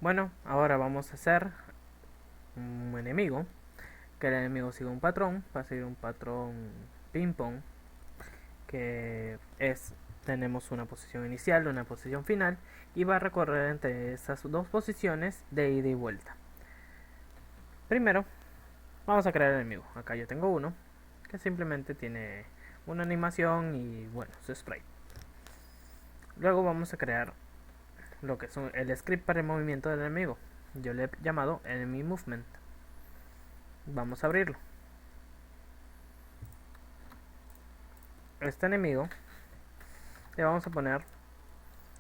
Bueno, ahora vamos a hacer un enemigo, que el enemigo siga un patrón, va a seguir un patrón ping pong, que es, tenemos una posición inicial, una posición final, y va a recorrer entre esas dos posiciones de ida y vuelta. Primero, vamos a crear el enemigo. Acá yo tengo uno, que simplemente tiene una animación y bueno, su sprite. Luego vamos a crear lo que es el script para el movimiento del enemigo. Yo le he llamado enemy movement. Vamos a abrirlo. Este enemigo le vamos a poner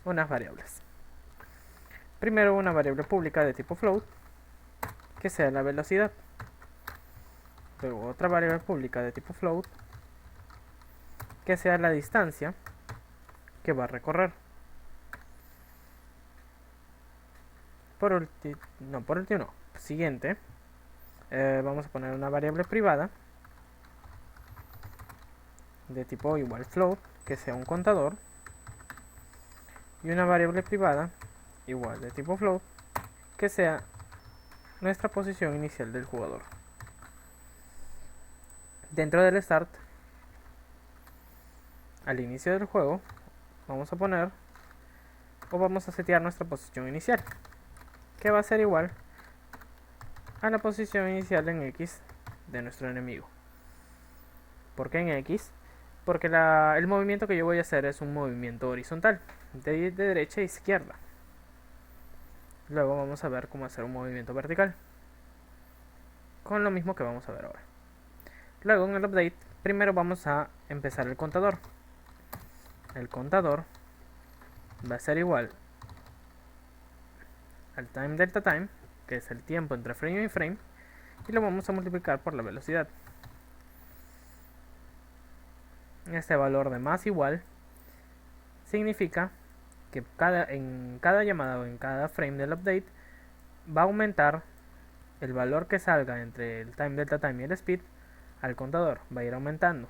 unas variables. Primero una variable pública de tipo float, que sea la velocidad. Luego otra variable pública de tipo float, que sea la distancia que va a recorrer. Por último, siguiente, vamos a poner una variable privada de tipo igual float, que sea un contador, y una variable privada igual de tipo float, que sea nuestra posición inicial del jugador. Dentro del start, al inicio del juego, vamos a poner o vamos a setear nuestra posición inicial, que va a ser igual a la posición inicial en X de nuestro enemigo. ¿Por qué en X? Porque el movimiento que yo voy a hacer es un movimiento horizontal, de derecha a izquierda. Luego vamos a ver cómo hacer un movimiento vertical, con lo mismo que vamos a ver ahora. Luego en el update, primero vamos a empezar el contador. El contador va a ser igual al time delta time, que es el tiempo entre frame y frame, y lo vamos a multiplicar por la velocidad. Este valor de más igual significa que en cada llamada o en cada frame del update va a aumentar el valor que salga entre el time delta time y el speed al contador, va a ir aumentando.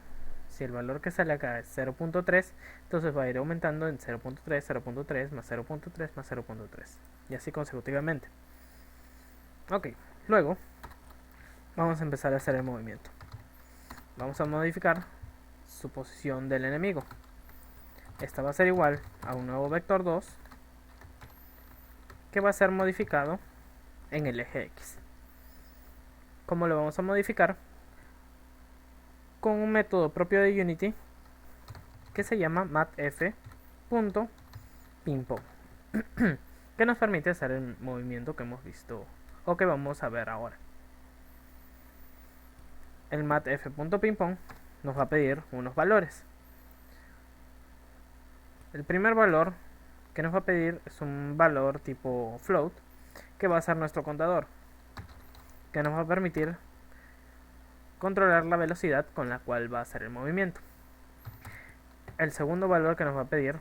Si el valor que sale acá es 0.3, entonces va a ir aumentando en 0.3, 0.3, más 0.3, más 0.3, y así consecutivamente. Ok, luego vamos a empezar a hacer el movimiento. Vamos a modificar su posición del enemigo. Esta va a ser igual a un nuevo vector 2, que va a ser modificado en el eje X. ¿Cómo lo vamos a modificar? Con un método propio de Unity que se llama mathf.pingpong, que nos permite hacer el movimiento que hemos visto o que vamos a ver ahora. El mathf.pingpong nos va a pedir unos valores. El primer valor que nos va a pedir es un valor tipo float, que va a ser nuestro contador, que nos va a permitir controlar la velocidad con la cual va a hacer el movimiento. El segundo valor que nos va a pedir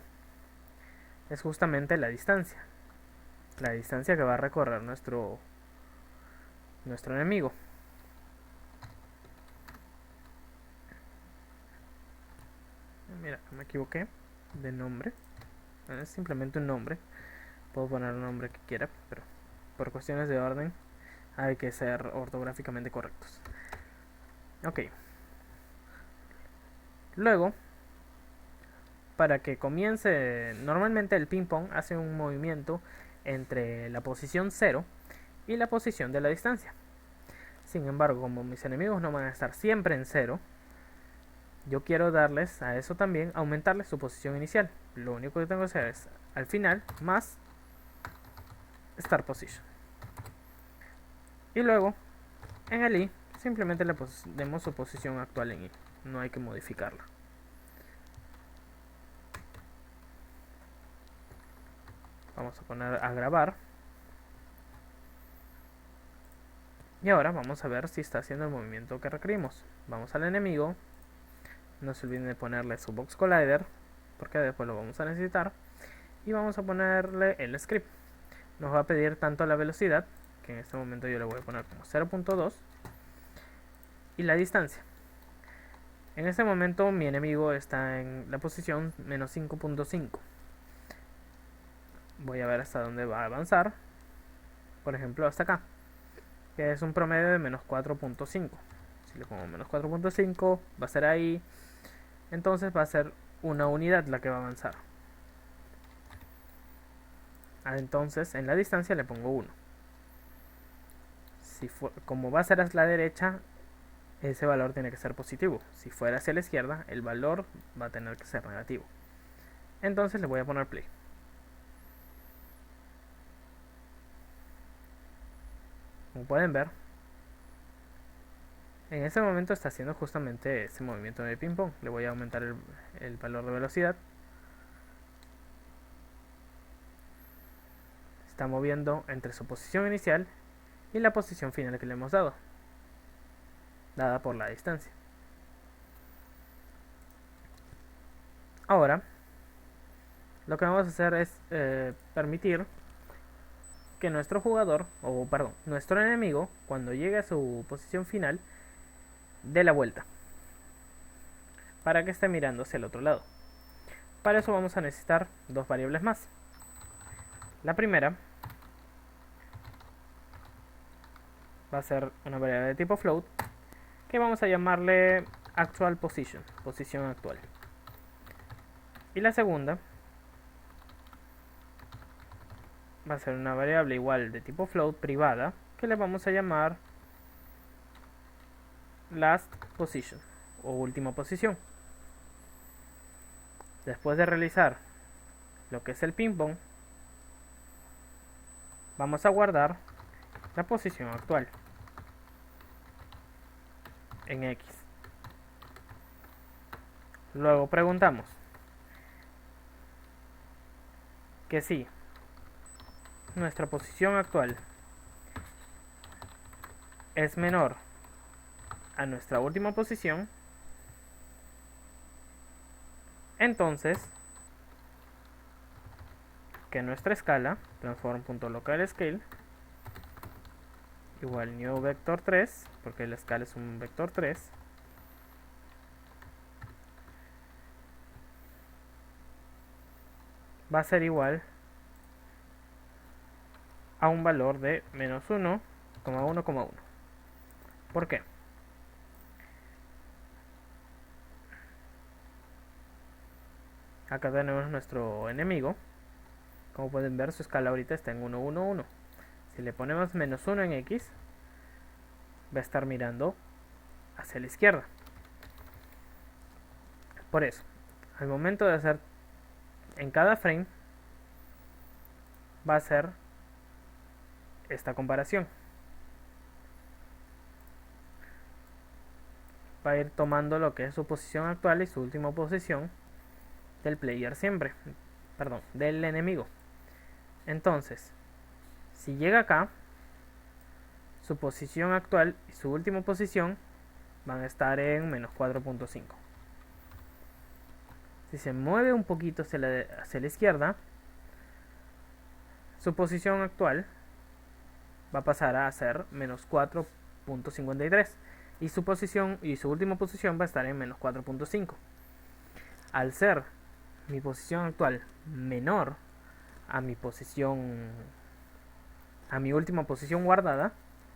es justamente la distancia que va a recorrer nuestro enemigo. Mira, me equivoqué de nombre, es simplemente un nombre. Puedo poner el nombre que quiera, pero por cuestiones de orden hay que ser ortográficamente correctos. Ok. Luego, para que comience, normalmente el ping pong hace un movimiento entre la posición 0 y la posición de la distancia. Sin embargo, como mis enemigos no van a estar siempre en 0, yo quiero darles a eso también, aumentarles su posición inicial. Lo único que tengo que hacer es al final más start position. Y luego en el i simplemente le demos su posición actual en i, no hay que modificarla. Vamos a poner a grabar. Y ahora vamos a ver si está haciendo el movimiento que requerimos. Vamos al enemigo. No se olviden de ponerle su box collider, porque después lo vamos a necesitar. Y vamos a ponerle el script. Nos va a pedir tanto la velocidad, que en este momento yo le voy a poner como 0.2, y la distancia. En este momento mi enemigo está en la posición -5.5. Voy a ver hasta dónde va a avanzar. por ejemplo hasta acá, que es un promedio de menos 4.5. Si le pongo menos 4.5 va a ser ahí, entonces va a ser una unidad la que va a avanzar. Entonces en la distancia le pongo 1. Como va a ser hacia la derecha, ese valor tiene que ser positivo. Si fuera hacia la izquierda, el valor va a tener que ser negativo. Entonces le voy a poner play. Como pueden ver, en ese momento está haciendo justamente ese movimiento de ping pong. Le voy a aumentar el valor de velocidad. Está moviendo entre su posición inicial y la posición final que le hemos dado, dada por la distancia. Ahora, lo que vamos a hacer es permitir que nuestro jugador, o perdón, nuestro enemigo, cuando llegue a su posición final, dé la vuelta para que esté mirando hacia el otro lado. Para eso vamos a necesitar dos variables más. La primera va a ser una variable de tipo float que vamos a llamarle actual position, posición actual. Y la segunda va a ser una variable igual de tipo float privada que le vamos a llamar last position o última posición. Después de realizar lo que es el ping pong, vamos a guardar la posición actual en X. Luego preguntamos que si nuestra posición actual es menor a nuestra última posición, entonces que nuestra escala transform.localScale igual new vector 3, porque la escala es un vector 3, va a ser igual a un valor de menos 1,1,1. ¿Por qué? Acá tenemos nuestro enemigo. Como pueden ver, su escala ahorita está en 1, 1, 1. Si le ponemos menos 1 en X, va a estar mirando hacia la izquierda. Por eso, al momento de hacer en cada frame, va a ser esta comparación. Va a ir tomando lo que es su posición actual y su última posición del player siempre. Perdón, del enemigo. Entonces, si llega acá, su posición actual y su última posición van a estar en menos 4.5. Si se mueve un poquito hacia la izquierda, su posición actual va a pasar a ser menos 4.53 y su posición y su última posición va a estar en menos 4.5. Al ser mi posición actual menor a mi última posición guardada,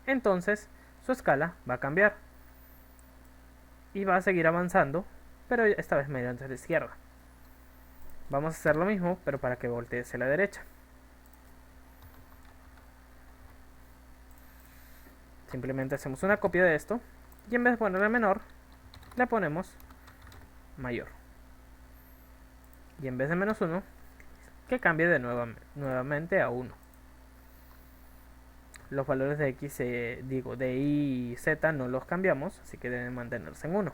entonces su escala va a cambiar y va a seguir avanzando, pero esta vez mediante la izquierda. Vamos a hacer lo mismo, pero para que voltee hacia la derecha. Simplemente hacemos una copia de esto y en vez de ponerle menor, le ponemos mayor. Y en vez de menos 1, que cambie de nuevamente a 1. Los valores de X, de Y y Z no los cambiamos, así que deben mantenerse en 1.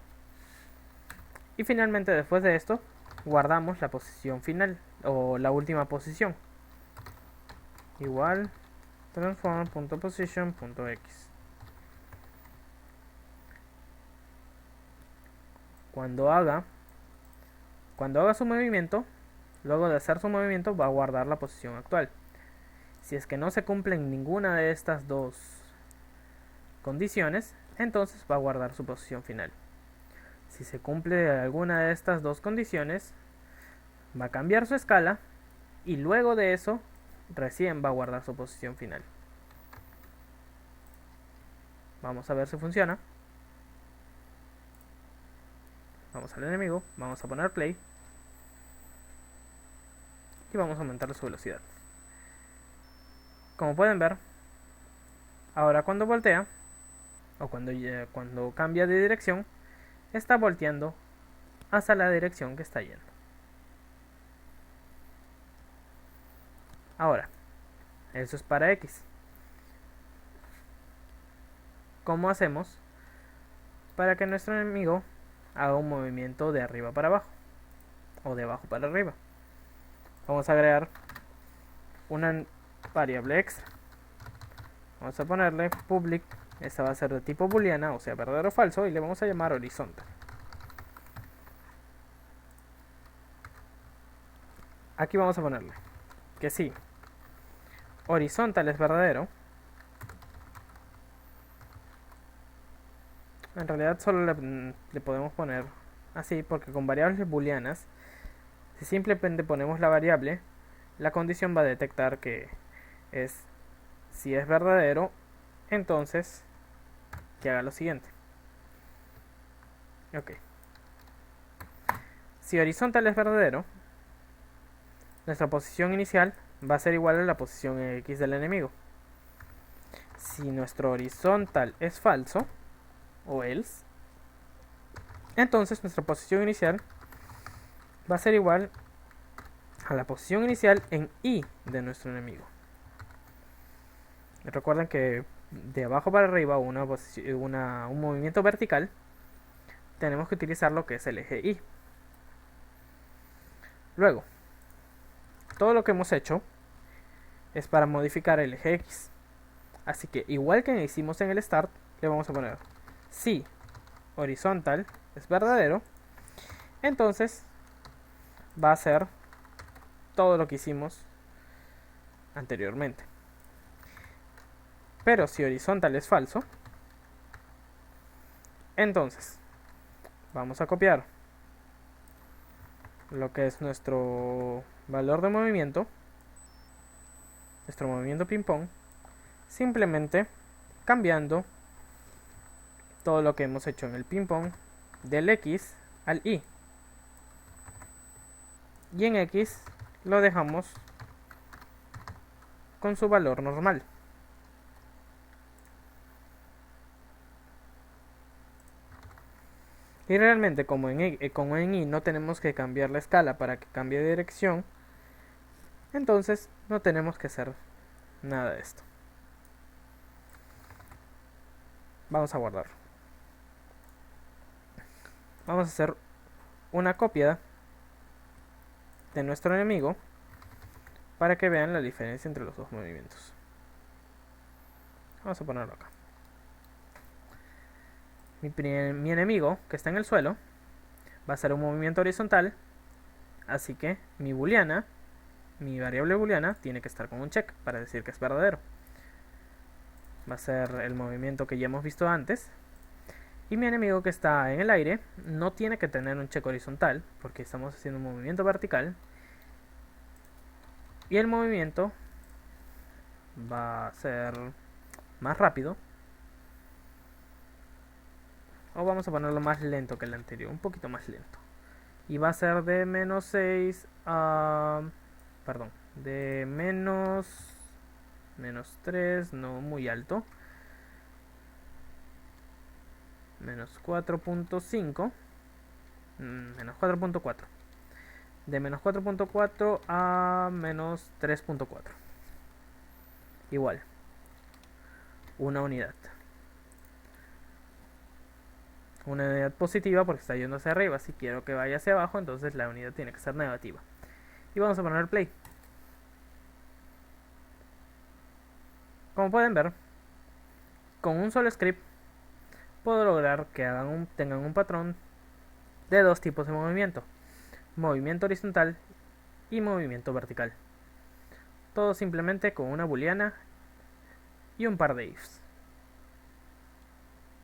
Y finalmente, después de esto, guardamos la posición final o la última posición. Igual transform.position.x. Cuando haga su movimiento, luego de hacer su movimiento, va a guardar la posición actual. Si es que no se cumplen ninguna de estas dos condiciones, entonces va a guardar su posición final. Si se cumple alguna de estas dos condiciones, va a cambiar su escala y luego de eso recién va a guardar su posición final. Vamos a ver si funciona. Vamos al enemigo, vamos a poner play y vamos a aumentar su velocidad. Como pueden ver, ahora cuando voltea o cuando cambia de dirección, está volteando hacia la dirección que está yendo. Ahora, eso es para X. ¿Cómo hacemos para que nuestro enemigo haga un movimiento de arriba para abajo o de abajo para arriba? Vamos a agregar una variable extra. Vamos a ponerle public. Esta va a ser de tipo booleana, o sea, verdadero o falso, y le vamos a llamar horizontal. Aquí vamos a ponerle que sí, horizontal es verdadero. En realidad solo le podemos poner así, porque con variables booleanas, si simplemente ponemos la variable, la condición va a detectar que es, si es verdadero, entonces que haga lo siguiente. Ok. Si horizontal es verdadero, nuestra posición inicial va a ser igual a la posición X del enemigo. Si nuestro horizontal es falso, o else, entonces nuestra posición inicial va a ser igual a la posición inicial en Y de nuestro enemigo. Recuerden que de abajo para arriba un movimiento vertical, tenemos que utilizar lo que es el eje Y. Luego, todo lo que hemos hecho es para modificar el eje X. Así que igual que hicimos en el start, le vamos a poner si horizontal es verdadero, entonces va a ser todo lo que hicimos anteriormente. Pero si horizontal es falso, entonces vamos a copiar lo que es nuestro valor de movimiento, nuestro movimiento ping pong, simplemente cambiando todo lo que hemos hecho en el ping pong del X al Y. Y en X lo dejamos con su valor normal. Y realmente como en Y no tenemos que cambiar la escala para que cambie de dirección, entonces no tenemos que hacer nada de esto. Vamos a guardar. Vamos a hacer una copia de nuestro enemigo para que vean la diferencia entre los dos movimientos. Vamos a ponerlo acá. Mi enemigo, que está en el suelo, va a hacer un movimiento horizontal, así que mi variable booleana, tiene que estar con un check para decir que es verdadero. Va a ser el movimiento que ya hemos visto antes. Y mi enemigo que está en el aire no tiene que tener un check horizontal, porque estamos haciendo un movimiento vertical. Y el movimiento va a ser más rápido. O vamos a ponerlo más lento que el anterior, un poquito más lento. Y va a ser de menos 6 a... Perdón, de menos 3, no muy alto. Menos 4.5. Menos 4.4. De menos 4.4 a menos 3.4. Igual. Una unidad. Una unidad positiva porque está yendo hacia arriba. Si quiero que vaya hacia abajo, entonces la unidad tiene que ser negativa. Y vamos a poner play. Como pueden ver, con un solo script puedo lograr que tengan un patrón de dos tipos de movimiento: movimiento horizontal y movimiento vertical. Todo simplemente con una booleana y un par de ifs.